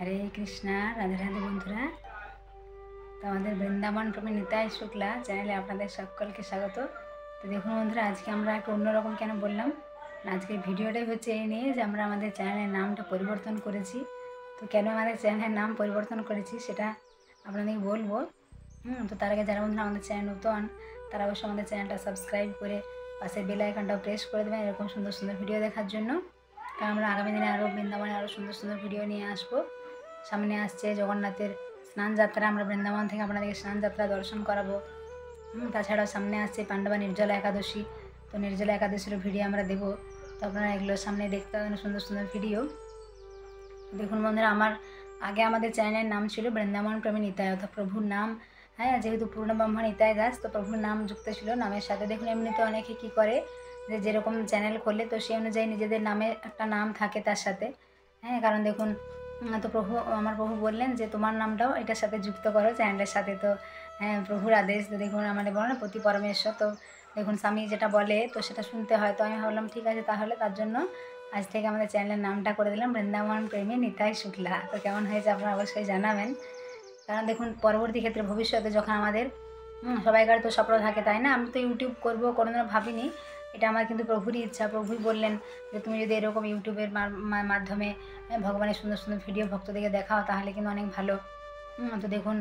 হরে কৃষ্ণা, রাধে রাধে বন্ধুরা। তো আমাদের বৃন্দাবন প্রেমী নিতাই শুক্লা চ্যানেলে আপনাদের সকলকে স্বাগত। তো দেখুন বন্ধুরা, আজকে আমরা একটু অন্যরকম কেন বললাম, আজকের ভিডিওটাই হচ্ছে এই নিয়ে যে আমরা আমাদের চ্যানেলের নামটা পরিবর্তন করেছি। তো কেন আমাদের চ্যানেলের নাম পরিবর্তন করেছি সেটা আপনাদেরকে বলবো। তো তার আগে যারা বন্ধুরা আমাদের চ্যানেল নতুন, তারা অবশ্যই আমাদের চ্যানেলটা সাবস্ক্রাইব করে পাশের বেল আইকনটাও প্রেস করে দেবেন এরকম সুন্দর সুন্দর ভিডিও দেখার জন্য। কারণ আমরা আগামী দিনে আরও বৃন্দাবনে আরও সুন্দর সুন্দর ভিডিও নিয়ে আসবো। সামনে আসছে জগন্নাথের স্নান যাত্রা, আমরা বৃন্দাবন থেকে আপনাদেরকে স্নান যাত্রা দর্শন করাবো। তাছাড়াও সামনে আসছে পাণ্ডবা নির্জলা একাদশী, তো নির্জলা একাদশীরও ভিডিও আমরা দেবো। তো আপনারা এগুলো সামনে দেখতে পাবেন সুন্দর সুন্দর ভিডিও। দেখুন বন্ধুরা, আগে আমাদের চ্যানেলের নাম ছিল বৃন্দাবন প্রেমী নিতাই, অর্থাৎ প্রভুর নাম, যেহেতু পূর্ণ ব্রহ্ম নিতাই দাস, তো প্রভুর নাম যুক্ত ছিল নামের সাথে। দেখুন এমনিতে অনেকে কী করে যে যেরকম চ্যানেল করলে তো সেই অনুযায়ী নিজেদের নামে একটা নাম থাকে তার সাথে। কারণ দেখুন, তো আমার প্রভু বললেন যে তোমার নামটাও এটার সাথে যুক্ত করো চ্যানেলের সাথে। তো প্রভুর আদেশ। তো দেখুন আমাদের বলো না পতি পরমেশ্বর, তো দেখুন স্বামী যেটা বলে তো সেটা শুনতে হয়। তো আমি ভাবলাম ঠিক আছে, তাহলে তার জন্য আজ থেকে আমাদের চ্যানেলের নামটা করে দিলাম বৃন্দাবন প্রেমী নিতাই শুক্লা। তো কেমন হয়েছে আপনারা অবশ্যই জানাবেন। কারণ দেখুন পরবর্তী ক্ষেত্রে ভবিষ্যতে যখন আমাদের সবাইকার তো স্বপ্ন থাকে, তাই না? আমি তো ইউটিউব করবো কোনোদিনও ভাবিনি, এটা আমার কিন্তু প্রভুরই ইচ্ছা। প্রভুই বললেন যে তুমি যদি এরকম ইউটিউবের মাধ্যমে ভগবানের সুন্দর সুন্দর ভিডিও ভক্তদেরকে দেখাও তাহলে কিন্তু অনেক ভালো। তো দেখুন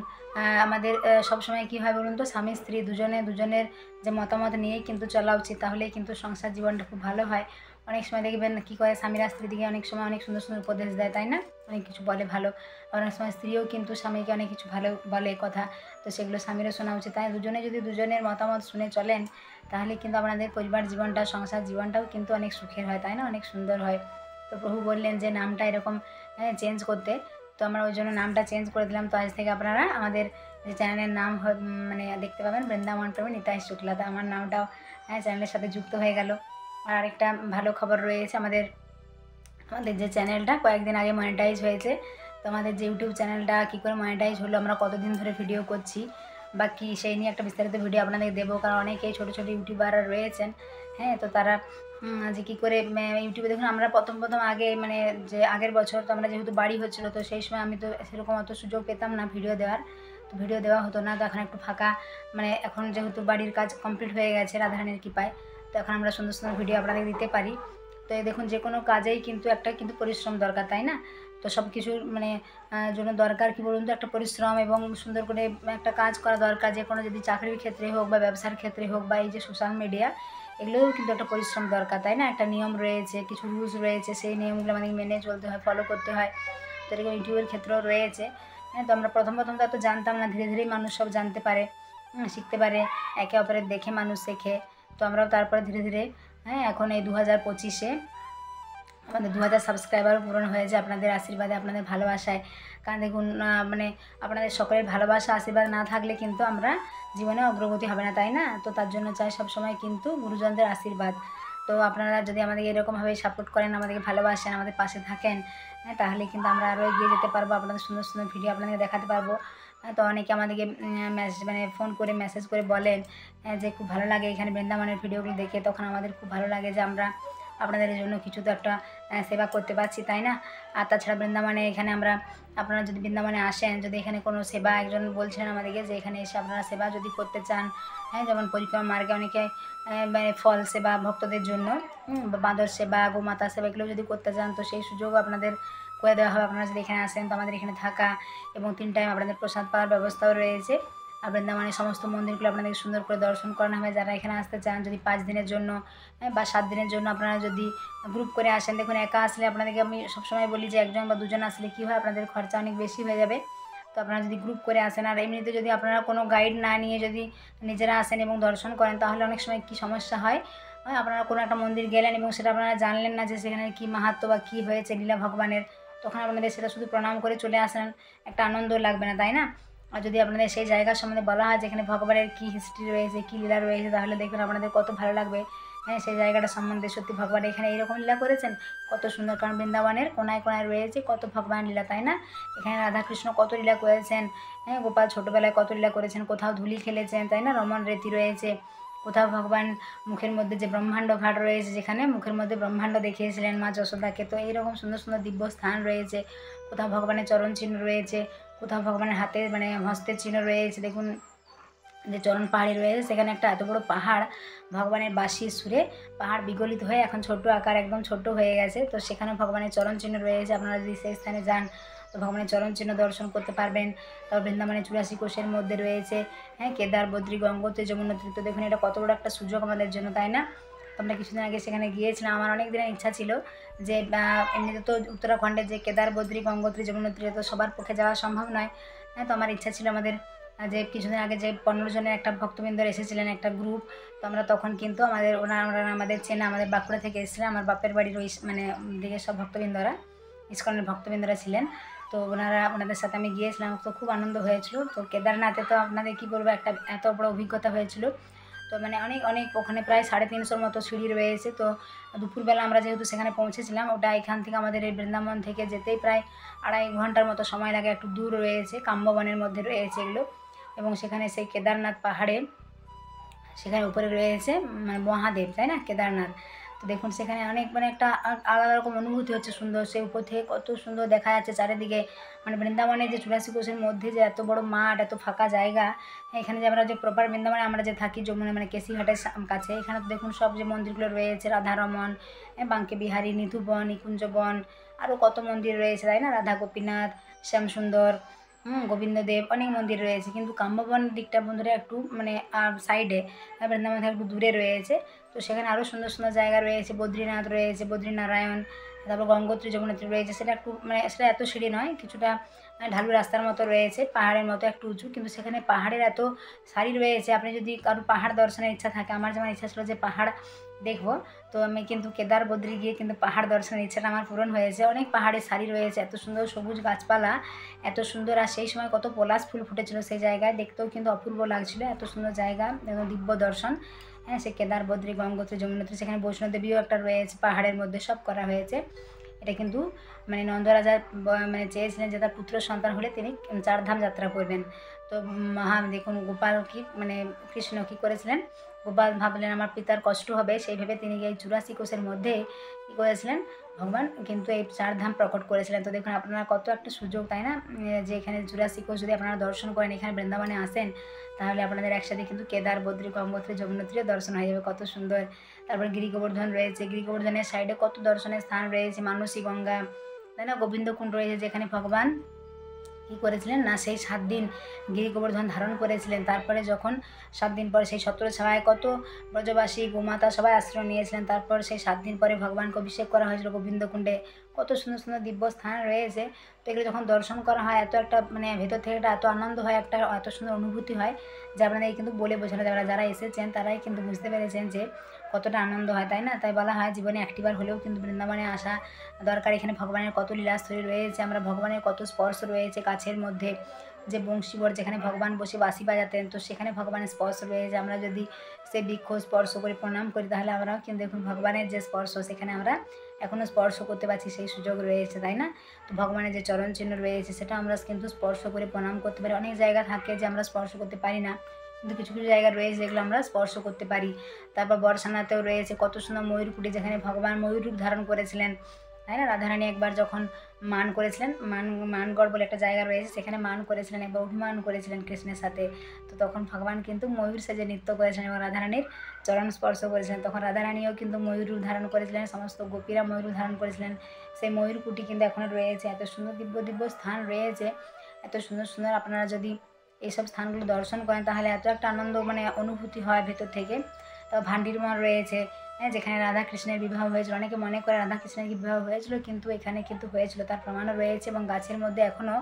আমাদের সবসময় কী হয় বলুন তো, স্বামী স্ত্রী দুজনের যে মতামত নিয়েই কিন্তু চলা উচিত, তাহলেই কিন্তু সংসার জীবনটা খুব ভালো হয়। অনেক সময় দেখবেন কী করে স্বামীরা স্ত্রীদিকে অনেক সময় অনেক সুন্দর সুন্দর উপদেশ দেয়, তাই না? অনেক কিছু বলে ভালো। অনেক সময় স্ত্রীও কিন্তু স্বামীকে অনেক কিছু ভালো বলে কথা, তো সেগুলো স্বামীরও শোনা উচিত। তাই দুজনে যদি দুজনের মতামত শুনে চলেন তাহলে কিন্তু আপনাদের পরিবার জীবনটা, সংসার জীবনটাও কিন্তু অনেক সুখের হয়, তাই না? অনেক সুন্দর হয়। তো প্রভু বললেন যে নামটা এরকম চেঞ্জ করতে, তো আমরা ওই জন্য নামটা চেঞ্জ করে দিলাম। তো আজ থেকে আপনারা আমাদের যে চ্যানেলের নাম মানে দেখতে পাবেন বৃন্দাবন প্রেমী নিতাই শুক্লা। তো আমার নামটাও চ্যানেলের সাথে যুক্ত হয়ে গেল। আর আরেকটা ভালো খবর রয়েছে, আমাদের যে চ্যানেলটা কয়েকদিন আগে মনিটাইজ হয়েছে। তো আমাদের যে ইউটিউব চ্যানেলটা কী করে মনিটাইজ হলো, আমরা কতদিন ধরে ভিডিও করছি বা কী, সেই নিয়ে একটা বিস্তারিত ভিডিও আপনাদের দেবো। কারণ অনেকেই ছোটো ছোটো ইউটিউবাররা রয়েছেন, তো তারা যে কী করে ইউটিউবে দেখুন আমরা প্রথম আগে মানে যে আগের বছর তো আমরা যেহেতু বাড়ি হচ্ছিলো, তো সেই সময় আমি তো সেরকম অত সুযোগ পেতাম না ভিডিও দেওয়ার, তো ভিডিও দেওয়া হতো না। তো এখন একটু ফাঁকা, মানে এখন যেহেতু বাড়ির কাজ কমপ্লিট হয়ে গেছে রাধারানীর কৃপায়, তো এখন আমরা সুন্দর সুন্দর ভিডিও আপনাদের দিতে পারি। তো এই দেখুন যে কোনো কাজেই কিন্তু একটা পরিশ্রম দরকার, তাই না? তো সব কিছুর মানে জন্য দরকার কী বলুন তো, একটা পরিশ্রম এবং সুন্দর করে একটা কাজ করা দরকার। যে কোনো যদি চাকরির ক্ষেত্রে হোক বা ব্যবসার ক্ষেত্রে হোক বা এই যে সোশ্যাল মিডিয়া, এগুলোও কিন্তু একটা পরিশ্রম দরকার, তাই না? একটা নিয়ম রয়েছে, কিছু রুলস রয়েছে, সেই নিয়মগুলো আমাদের মেনে চলতে হয়, ফলো করতে হয়। তো এরকম ইউটিউবের ক্ষেত্রেও রয়েছে। তো আমরা প্রথম তো এত জানতাম না, ধীরে ধীরেই মানুষ সব জানতে পারে, শিখতে পারে, একে অপরের দেখে মানুষ শেখে। তো আমরাও তারপরে ধীরে ধীরে এখন এই 2025-এ আমাদের 2000 সাবস্ক্রাইবারও পূরণ হয়েছে আপনাদের আশীর্বাদে, আপনাদের ভালোবাসায়। কারণ দেখুন মানে আপনাদের সকলের ভালোবাসা আশীর্বাদ না থাকলে কিন্তু আমরা জীবনে অগ্রগতি হবে না, তাই না? তো তার জন্য চাই সবসময় কিন্তু গুরুজনদের আশীর্বাদ। তো আপনারা যদি আমাদেরকে এরকমভাবে সাপোর্ট করেন, আমাদেরকে ভালোবাসেন, আমাদের পাশে থাকেন, তাহলে কিন্তু আমরা আরও এগিয়ে যেতে পারবো, আপনাদের সুন্দর সুন্দর ভিডিও আপনাদেরকে দেখাতে পারবো। তো অনেকে আমাদেরকে মানে ফোন করে মেসেজ করে বলেন যে খুব ভালো লাগে এখানে বৃন্দাবনের ভিডিওগুলো দেখে। তখন আমাদের খুব ভালো লাগে যে আমরা আপনাদের জন্য কিছু তো একটা সেবা করতে পারছি, তাই না? আর তাছাড়া বৃন্দাবনে এখানে আপনারা যদি বৃন্দাবনে আসেন, যদি এখানে কোনো সেবা, একজন বলছিলেন আমাদেরকে যে এখানে এসে আপনারা সেবা যদি করতে চান, যেমন পরিক্রমা মার্গে অনেকে মানে ফল সেবা ভক্তদের জন্য, বাঁদর সেবা, গোমাতা সেবা, এগুলো যদি করতে চান তো সেই সুযোগও আপনাদের করে দেওয়া হবে। আপনারা যদি এখানে আসেন তো আমাদের এখানে থাকা এবং 3 টাইম আপনাদের প্রসাদ পাওয়ার ব্যবস্থাও রয়েছে। আর বৃন্দাবনের সমস্ত মন্দিরগুলো আপনাদের সুন্দর করে দর্শন করানো হবে। যারা এখানে আসতে চান, যদি 5 দিনের জন্য বা 7 দিনের জন্য আপনারা যদি গ্রুপ করে আসেন, দেখুন একা আসলে আপনাদেরকে আমি সবসময় বলি যে 1 জন বা 2 জন আসলে কী হয়, আপনাদের খরচা অনেক বেশি হয়ে যাবে। তো আপনারা যদি গ্রুপ করে আসেন, আর এমনিতে যদি আপনারা কোনো গাইড না নিয়ে যদি নিজেরা আসেন এবং দর্শন করেন, তাহলে অনেক সময় কী সমস্যা হয়, আপনারা কোনো একটা মন্দির গেলেন এবং সেটা আপনারা জানলেন না যে সেখানে কী মাহাত্ম্য বা কী হয়েছে লীলা ভগবানের, তখন আপনাদের সেটা শুধু প্রণাম করে চলে আসেন, একটা আনন্দ লাগবে না, তাই না? আর যদি আপনাদের সেই জায়গা সম্বন্ধে বলা হয় যেখানে ভগবানের কী হিস্ট্রি রয়েছে, কী লীলা রয়েছে, তাহলে দেখবেন আপনাদের কত ভালো লাগবে। সেই জায়গাটা সম্বন্ধে সত্যি ভগবান এখানে এইরকম লীলা করেছেন, কত সুন্দর। কারণ বৃন্দাবনের কোনায় কোনায় রয়েছে কত ভগবান লীলা, তাই না? এখানে রাধাকৃষ্ণ কত লীলা করেছেন, গোপাল ছোটোবেলায় কত লীলা করেছেন, কোথাও ধুলি খেলেছেন, তাই না? রমণ রীতি রয়েছে, কোথাও ভগবান মুখের মধ্যে যে ব্রহ্মাণ্ড ঘাট রয়েছে, যেখানে মুখের মধ্যে ব্রহ্মাণ্ড দেখিয়েছিলেন মা যশোদাকে। তো এইরকম সুন্দর সুন্দর দিব্য স্থান রয়েছে। কোথাও ভগবানের চরণ চিহ্ন রয়েছে, কোথাও ভগবানের হাতে মানে হস্তের চিহ্ন রয়েছে। দেখুন যে চরণ পাহাড়ি রয়েছে, সেখানে একটা এত বড় পাহাড় ভগবানের বাঁশির সুরে পাহাড় বিগলিত হয়ে এখন ছোট আকার একদম ছোট হয়ে গেছে। তো সেখানে ভগবানের চরণ চিহ্ন রয়েছে। আপনারা যদি সেই স্থানে যান তো ভগবানের চরণ চিহ্ন দর্শন করতে পারবেন। তারপর বৃন্দাবনের 84 কোষের মধ্যে রয়েছে কেদার, বদ্রী, গঙ্গোত্রী, যমুনোত্রী। তো দেখুন এটা কত বড় একটা সুযোগ আমাদের জন্য, তাই না? তো আমরা কিছুদিন আগে সেখানে গিয়েছিলাম। আমার অনেক দিনের ইচ্ছা ছিল যে এমনিতে তো উত্তরাখণ্ডে যে কেদার, বদ্রী, গঙ্গোত্রী, যমুনোত্রী তো সবার পক্ষে যাওয়া সম্ভব নয়। তো আমার ইচ্ছা ছিল আমাদের যে কিছুদিন আগে যে 15 জনের একটা ভক্তবৃন্দরা এসেছিলেন, একটা গ্রুপ। তো আমরা তখন কিন্তু ওনারা আমাদের চেনা, আমাদের বাঁকুড়া থেকে এসেছিলেন, আমার বাপের বাড়ির ওই মানে দিকে সব ভক্তবৃন্দরা, ইস্কনের ভক্তবৃন্দরা ছিলেন। তো ওনাদের সাথে আমি গিয়েছিলাম, তো খুব আনন্দ হয়েছিল। তো কেদারনাথে তো আপনাদের কী বলবো, একটা এত বড় অভিজ্ঞতা হয়েছিল। তো মানে অনেক অনেক ওখানে প্রায় 350 মতো সিঁড়ি রয়েছে। তো দুপুরবেলা আমরা যেহেতু সেখানে পৌঁছেছিলাম, ওটা এখান থেকে আমাদের এই বৃন্দাবন থেকে যেতেই প্রায় 2.5 ঘন্টার মতো সময় লাগে। একটু দূর রয়েছে, কাম্যবনের মধ্যে রয়েছে এগুলো। এবং সেখানে সেই কেদারনাথ পাহাড়ে সেখানে উপরে রয়েছে মানে মহাদেব, তাই না, কেদারনাথ। তো দেখুন সেখানে অনেক মানে একটা আলাদা রকম অনুভূতি হচ্ছে সুন্দর। সেই উপর থেকে কত সুন্দর দেখা যাচ্ছে চারিদিকে। মানে বৃন্দাবনের যে 84 কোষের মধ্যে যে এত বড় মাঠ, এত ফাঁকা জায়গা, এখানে যে আমরা যে প্রপার বৃন্দাবনে আমরা যে থাকি যমুনা মানে কেশিঘাটের কাছে, এখানে তো দেখুন সব যে মন্দিরগুলো রয়েছে, রাধারমন, বাঙ্কে বিহারী, নিধুবন, নিকুঞ্জবন, আরও কত মন্দির রয়েছে, তাই না, রাধা গোপীনাথ, শ্যামসুন্দর, গোবিন্দদেব, অনেক মন্দির রয়েছে। কিন্তু কাম্যবন দিকটা বন্ধুরা একটু মানে সাইডে, বৃন্দাবন থেকে একটু দূরে রয়েছে। তো সেখানে আরও সুন্দর সুন্দর জায়গা রয়েছে, বদ্রীনাথ রয়েছে, বদ্রীনারায়ণ, তারপর গঙ্গোত্রী, যমুনোত্রী রয়েছে। সেটা একটু মানে সেটা এত সিঁড়ি নয়, কিছুটা ঢালু রাস্তার মতো রয়েছে, পাহাড়ের মতো একটু উঁচু, কিন্তু সেখানে পাহাড়ের এত সারি রয়েছে। আপনি যদি কারো পাহাড় দর্শনের ইচ্ছা থাকে, আমার যেমন ইচ্ছা ছিল যে পাহাড় দেখবো, তো আমি কিন্তু কেদার, বদ্রী গিয়ে কিন্তু পাহাড় দর্শনের ইচ্ছাটা আমার পূরণ হয়েছে। অনেক পাহাড়ের সারি রয়েছে, এত সুন্দর সবুজ গাছপালা, এত সুন্দর। আর সেই সময় কত পলাশ ফুল ফুটেছিল সেই জায়গায়, দেখতেও কিন্তু অপূর্ব লাগছিল। এত সুন্দর জায়গা এবং দিব্য দর্শন। সে কেদার, বদ্রী, গঙ্গোত্রী, যমুনোত্রী, সেখানে বৈষ্ণোদেবীও একটা রয়েছে পাহাড়ের মধ্যে, সব করা হয়েছে। এটা কিন্তু মানে নন্দরাজা মানে চেয়েছিলেন যে তার পুত্র সন্তান হলে তিনি 4 ধাম যাত্রা করবেন। তো দেখুন গোপাল কি মানে কৃষ্ণ কী করেছিলেন, গোপাল ভাবলেন আমার পিতার কষ্ট হবে, সেই ভেবে তিনি এই 84 কোষের মধ্যে কী করেছিলেন, ভগবান কিন্তু এই 4 ধাম প্রকট করেছিলেন। তো দেখুন আপনারা কত একটা সুযোগ, তাই না, যে এখানে 84 কোষ যদি আপনারা দর্শন করেন, এখানে বৃন্দাবনে আসেন, তাহলে আপনাদের একসাথে কিন্তু কেদার, বদ্রী, গঙ্গোত্রী, যমুনোত্রীও দর্শন হয়ে যাবে, কত সুন্দর। তারপর গিরি গোবর্ধন রয়েছে, গিরি গোবর্ধনের সাইডে কত দর্শনের স্থান রয়েছে, মানসী গঙ্গা, তাই না, গোবিন্দকুণ্ড রয়েছে, যেখানে ভগবান কী করেছিলেন না সেই 7 দিন গিরি গোবর্ধন ধারণ করেছিলেন। তারপরে যখন 7 দিন পরে সেই ছত্র ছায়ায় কত ব্রজবাসী, গোমাতা সবাই আশ্রয় নিয়েছিলেন। তারপর সেই 7 দিন পরে ভগবানকে অভিষেক করা হয়েছিল গোবিন্দকুণ্ডে। কত সুন্দর সুন্দর দিব্য স্থান রয়েছে। তো এগুলো যখন দর্শন করা হয়, এত একটা মানে ভেতর থেকে একটা এত আনন্দ হয়, একটা এত সুন্দর অনুভূতি হয় যে আপনাদের কিন্তু বলে বোঝানো যাবে না। যারা এসেছেন তারাই কিন্তু বুঝতে পেরেছেন যে কতটা আনন্দ হয়, তাই না? তাই বলা হয় জীবনে একটিবার হলেও কিন্তু বৃন্দাবনে আসা দরকার। এখানে ভগবানের কত লীলাস্থলী রয়েছে, আমরা ভগবানের কত স্পর্শ রয়েছে কাছের মধ্যে। যে বংশীবর যেখানে ভগবান বসে বাঁশি বাজাতেন, তো সেখানে ভগবানের স্পর্শ রয়েছে। আমরা যদি সেই বৃক্ষ স্পর্শ করে প্রণাম করি, তাহলে আমরাও কিন্তু দেখুন ভগবানের যে স্পর্শ সেখানে আমরা এখনও স্পর্শ করতে পারছি, সেই সুযোগ রয়েছে, তাই না? তো ভগবানের যে চরণ চিহ্ন রয়েছে সেটা আমরা কিন্তু স্পর্শ করে প্রণাম করতে পারি। অনেক জায়গা থাকে যে আমরা স্পর্শ করতে পারি না, কিন্তু কিছু কিছু জায়গা রয়েছে যেগুলো আমরা স্পর্শ করতে পারি। তারপর বর্ষানাতেও রয়েছে কত সুন্দর ময়ূরকুটি, যেখানে ভগবান ময়ূর রূপ ধারণ করেছিলেন, তাই না? রাধারানী একবার যখন মান করেছিলেন, মানগড় বলে একটা জায়গা রয়েছে, সেখানে মান করেছিলেন, একবার অভিমান করেছিলেন কৃষ্ণের সাথে। তো তখন ভগবান কিন্তু ময়ূর সেজে নৃত্য করেছিলেন এবং রাধারানীর চরণ স্পর্শ করেছিলেন। তখন রাধারানীও কিন্তু ময়ূর রূপ ধারণ করেছিলেন, সমস্ত গোপীরা ময়ূর রূপ ধারণ করেছিলেন। সেই ময়ূরকুটি কিন্তু এখনও রয়েছে। এত সুন্দর দিব্য দিব্য স্থান রয়েছে, এত সুন্দর সুন্দর। আপনারা যদি এইসব স্থানগুলো দর্শন করেন তাহলে এত একটা আনন্দ মানে অনুভূতি হয় ভেতর থেকে। তো ভান্ডিরমন রয়েছে, যেখানে রাধা কৃষ্ণের বিবাহ হয়েছিল। অনেকে মনে করে রাধা কৃষ্ণের বিবাহ হয়েছিল, কিন্তু এখানে কিন্তু হয়েছিল, তার প্রমাণও রয়েছে। এবং গাছের মধ্যে এখনও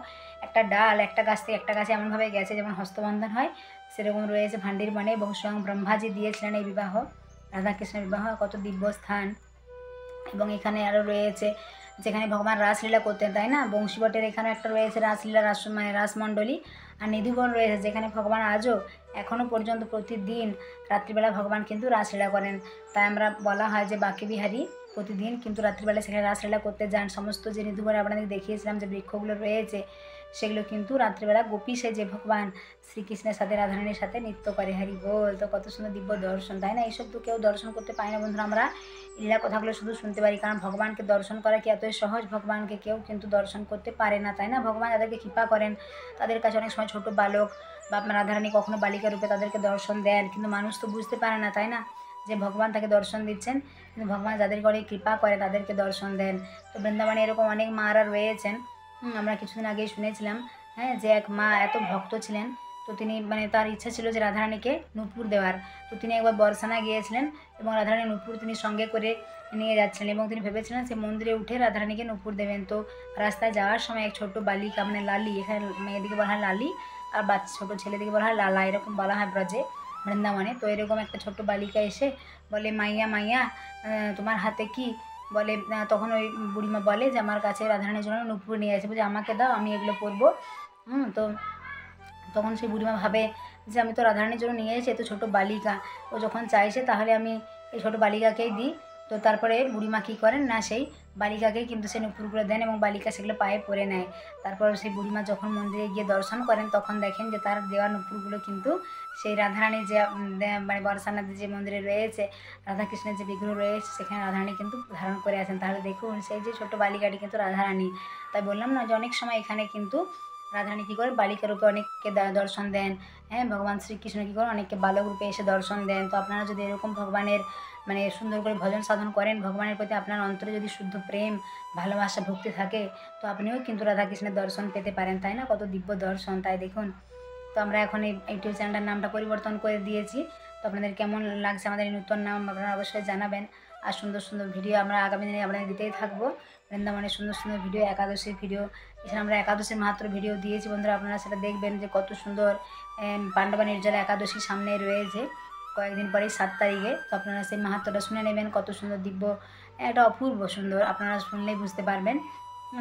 একটা ডাল একটা গাছ থেকে একটা গাছে এমনভাবে গেছে যেমন হস্তবন্ধন হয়, সেরকম রয়েছে ভান্ডিরমনে। এবং স্বয়ং ব্রহ্মাজি দিয়েছিলেন এই বিবাহ, রাধা কৃষ্ণের বিবাহ, কত দিব্য স্থান। এবং এখানে আরও রয়েছে যেখানে ভগবান রাসলীলা করতেন, তাই না? বংশীবটের এখানে একটা রয়েছে রাসলীলা, মানে রাসমণ্ডলী। আর নিধুবন রয়েছে যেখানে ভগবান আজও এখনও পর্যন্ত প্রতিদিন রাত্রিবেলা ভগবান কিন্তু রাসলীলা করেন। তাই আমরা বলা হয় যে বাঁকে বিহারী প্রতিদিন কিন্তু রাত্রিবেলা সেখানে রাসলীলা করতে যান। সমস্ত যে নিধুবনে আপনাদের দেখিয়েছিলাম যে বৃক্ষগুলো রয়েছে, সেগুলো কিন্তু রাত্রিবেলা গোপী সেজে ভগবান শ্রীকৃষ্ণের সাথে রাধারানীর সাথে নৃত্য করে। হরি বল। তো কত সুন্দর দিব্য দর্শন, তাই না? এইসব তো কেউ দর্শন করতে পায় না বন্ধুরা, আমরা লীলা কথাগুলো শুধু শুনতে পারি। কারণ ভগবানকে দর্শন করা কি এতই সহজ? ভগবানকে কেউ কিন্তু দর্শন করতে পারে না, তাই না? ভগবান যাদেরকে কৃপা করেন তাদের কাছে অনেক সময় ছোট বালক বা রাধারানী কখনো বালিকা রূপে তাদেরকে দর্শন দেন, কিন্তু মানুষ তো বুঝতে পারে না, তাই না, যে ভগবান তাকে দর্শন দিচ্ছেন। কিন্তু ভগবান যাদেরকে অনেক কৃপা করে তাদেরকে দর্শন দেন। তো বৃন্দাবনে এরকম অনেক মারা রয়েছেন। আমরা কিছুদিন আগেই শুনেছিলাম, হ্যাঁ, যে এক মা এত ভক্ত ছিলেন, তো তিনি তার ইচ্ছা ছিল যে রাধারানীকে নূপুর দেওয়ার। তো তিনি একবার বর্ষানা গিয়েছিলেন এবং রাধারানী নূপুর তিনি সঙ্গে করে নিয়ে যাচ্ছিলেন এবং তিনি ভেবেছিলেন সে মন্দিরে উঠে রাধারানীকে নূপুর দেবেন। তো রাস্তায় যাওয়ার সময় এক ছোট্ট বালিকা, লালি, এখানে মেয়েদিকে বলা হয় লালি আর বাচ্চা ছোটো ছেলেদিকে বলা হয় লালা, এরকম বলা হয় ব্রজে বৃন্দাবনে। তো এরকম একটা ছোট্ট বালিকা এসে বলে, মাইয়া মাইয়া তোমার হাতে কি? বলে, তখন ওই বুড়িমা বলে যে আমার কাছে রাধারানীর জন্য নূপুর নিয়ে আসে, বলছে আমাকে দাও, আমি এগুলো পরবো। তো তখন সেই বুড়িমা ভাবে যে আমি তো রাধারানীর জন্য নিয়ে এসেছি, এত ছোটো বালিকা, ও যখন চাইছে তাহলে আমি এই ছোটো বালিকাকেই দিই। তো তারপরে বুড়িমা কী করেন না, সেই বালিকাকেই কিন্তু সেই নূপুরগুলো দেন এবং বালিকা সেগুলো পায়ে পরে নেয়। তারপর সেই বুড়িমা যখন মন্দিরে গিয়ে দর্শন করেন তখন দেখেন যে তার দেওয়া নূপুরগুলো কিন্তু সেই রাধারানী যে বর্ষানাতে যে মন্দিরে রয়েছে, রাধাকৃষ্ণের যে বিগ্রহ রয়েছে সেখানে রাধারানী কিন্তু ধারণ করে আছেন। তাহলে দেখুন সেই যে ছোটো বালিকাটি কিন্তু রাধারানী। তাই বললাম না যে অনেক সময় এখানে কিন্তু রাধারানী কী করে বালিকা রূপে অনেককে দর্শন দেন, হ্যাঁ, ভগবান শ্রীকৃষ্ণ কী করেন অনেককে বালক রূপে এসে দর্শন দেন। তো আপনারা যদি এরকম ভগবানের সুন্দর করে ভজন সাধন করেন, ভগবানের প্রতি আপনার অন্তরে যদি শুদ্ধ প্রেম, ভালোবাসা, ভক্তি থাকে, তো আপনিও কিন্তু রাধাকৃষ্ণের দর্শন পেতে পারেন, তাই না? কত দিব্য দর্শন। তাই দেখুন, তো আমরা এখন এই ইউটিউব চ্যানেলটার নামটা পরিবর্তন করে দিয়েছি। তো আপনাদের কেমন লাগছে আমাদের এই নতুন নাম আপনারা অবশ্যই জানাবেন। আর সুন্দর সুন্দর ভিডিও আমরা আগামী দিনে আপনাদের দিতেই থাকবো। বৃন্দাবনের সুন্দর সুন্দর ভিডিও, একাদশীর ভিডিও, এখানে আমরা একাদশীর মাত্র ভিডিও দিয়েছি বন্ধুরা, আপনারা সেটা দেখবেন যে কত সুন্দর। পাণ্ডবা নির্জলা একাদশী সামনে রয়েছে কয়েকদিন পরেই 7 তারিখে। তো আপনারা সেই মাহাত্ম্যটা শুনে নেবেন, কত সুন্দর দিব্য, এটা অপূর্ব সুন্দর, আপনারা শুনলেই বুঝতে পারবেন।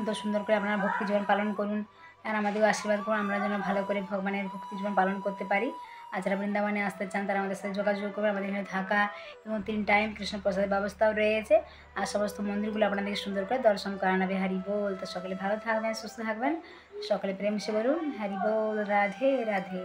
তো সুন্দর করে আপনারা ভক্তি জীবন পালন করুন আর আমাদেরও আশীর্বাদ করুন, আমরা যেন ভালো করে ভগবানের ভক্তি জীবন পালন করতে পারি। আর যারা বৃন্দাবনে আসতে চান তারা আমাদের সাথে যোগাযোগ করবেন। আমাদের এখানে থাকা এবং 3 টাইম কৃষ্ণ প্রসাদের ব্যবস্থাও রয়েছে। আর সমস্ত মন্দিরগুলো আপনাদেরকে সুন্দর করে দর্শন করানো। হরি বল। তো সকলে ভালো থাকবেন, সুস্থ থাকবেন, সকলে প্রেম সে বলুন হরি বল। রাধে রাধে।